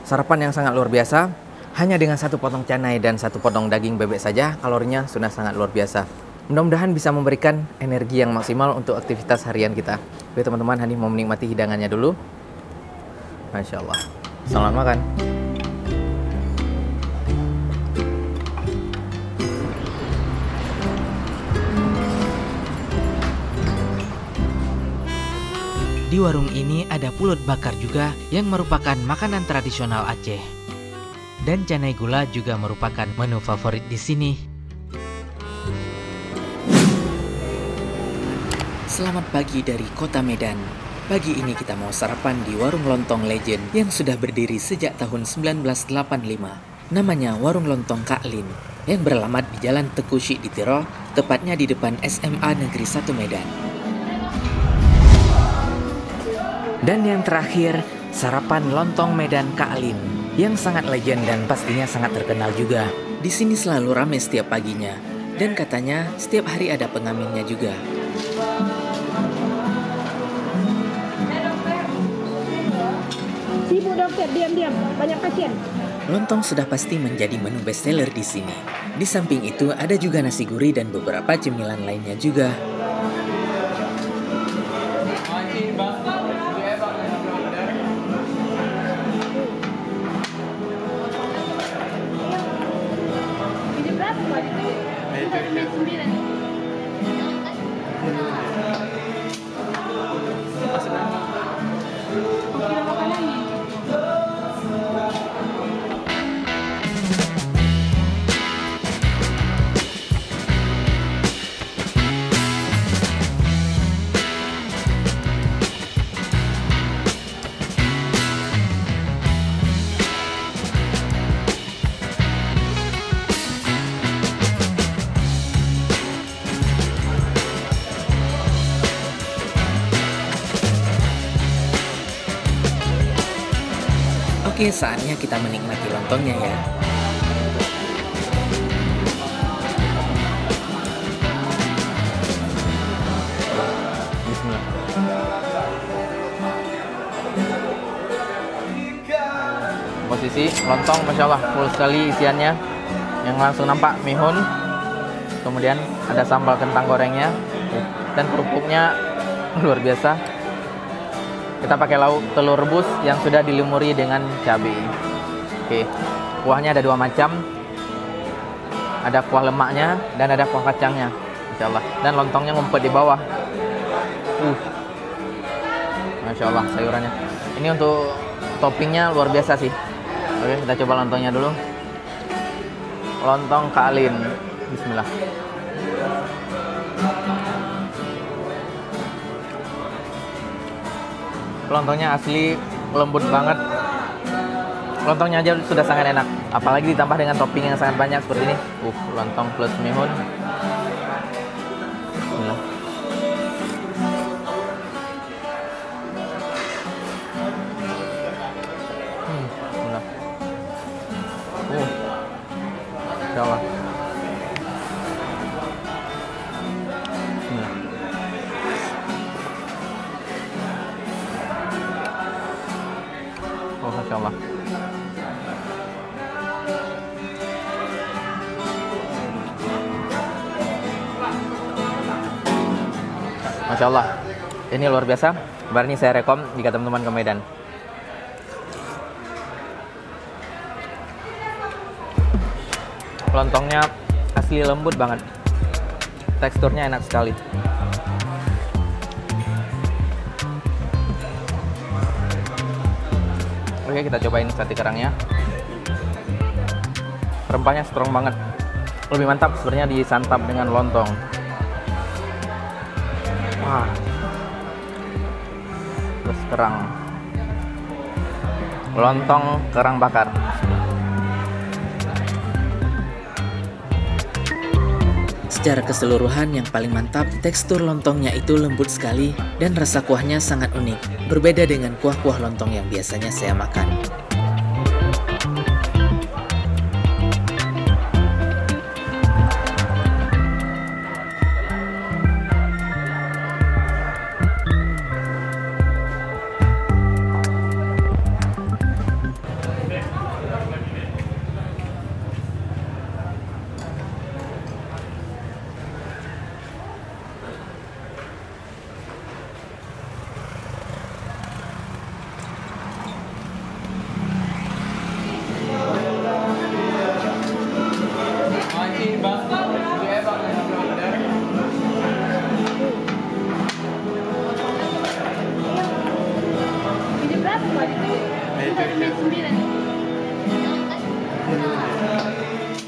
Sarapan yang sangat luar biasa. Hanya dengan satu potong canai dan satu potong daging bebek saja, kalorinya sudah sangat luar biasa. Mudah-mudahan bisa memberikan energi yang maksimal untuk aktivitas harian kita. Oke teman-teman, Hanif mau menikmati hidangannya dulu. Masya Allah. Selamat makan. Di warung ini ada pulut bakar juga yang merupakan makanan tradisional Aceh. Dan canai gula juga merupakan menu favorit di sini. Selamat pagi dari kota Medan. Pagi ini kita mau sarapan di warung lontong legend yang sudah berdiri sejak tahun 1985. Namanya Warung Lontong Kak Lin yang beralamat di Jalan Teuku Syik di Tiro, tepatnya di depan SMA Negeri 1 Medan. Dan yang terakhir, sarapan lontong Medan Kak Lin yang sangat legend dan pastinya sangat terkenal juga. Di sini selalu ramai setiap paginya dan katanya setiap hari ada pengamennya juga. Sibuk dokter, diam-diam, banyak pasien. Lontong sudah pasti menjadi menu bestseller di sini. Di samping itu ada juga nasi gurih dan beberapa cemilan lainnya juga. Oke, saatnya kita menikmati lontongnya ya. Bismillah. Posisi lontong, masya Allah, full sekali isiannya. Yang langsung nampak mihun. Kemudian ada sambal kentang gorengnya dan kerupuknya luar biasa. Kita pakai lauk telur rebus yang sudah dilumuri dengan cabai. Oke, kuahnya ada dua macam. Ada kuah lemaknya dan ada kuah kacangnya, Masya Allah. Dan lontongnya ngumpet di bawah. Masya Allah sayurannya. Ini untuk toppingnya luar biasa sih. Oke, kita coba lontongnya dulu. Lontong Kak Lin. Bismillah. Lontongnya asli lembut banget. Lontongnya aja sudah sangat enak, apalagi ditambah dengan topping yang sangat banyak seperti ini. Lontong plus mihun. Bismillah. Bismillah. Insya Allah. Bismillah. Masya Allah. Masya Allah. Ini luar biasa. Bar ini saya rekom jika teman-teman ke Medan. Lontongnya asli lembut banget. Teksturnya enak sekali. Oke, kita cobain sate kerangnya. Rempahnya strong banget. Lebih mantap sebenarnya disantap dengan lontong. Wah. Terus kerang. Lontong kerang bakar. Secara keseluruhan yang paling mantap, tekstur lontongnya itu lembut sekali dan rasa kuahnya sangat unik. Berbeda dengan kuah-kuah lontong yang biasanya saya makan.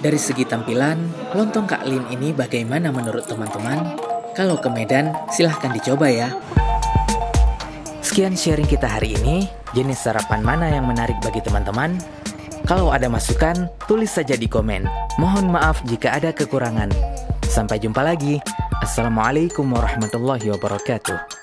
Dari segi tampilan, lontong Kak Lin ini bagaimana menurut teman-teman? Kalau ke Medan, silahkan dicoba ya. Sekian sharing kita hari ini. Jenis sarapan mana yang menarik bagi teman-teman? Kalau ada masukan, tulis saja di komen. Mohon maaf jika ada kekurangan. Sampai jumpa lagi. Assalamualaikum warahmatullahi wabarakatuh.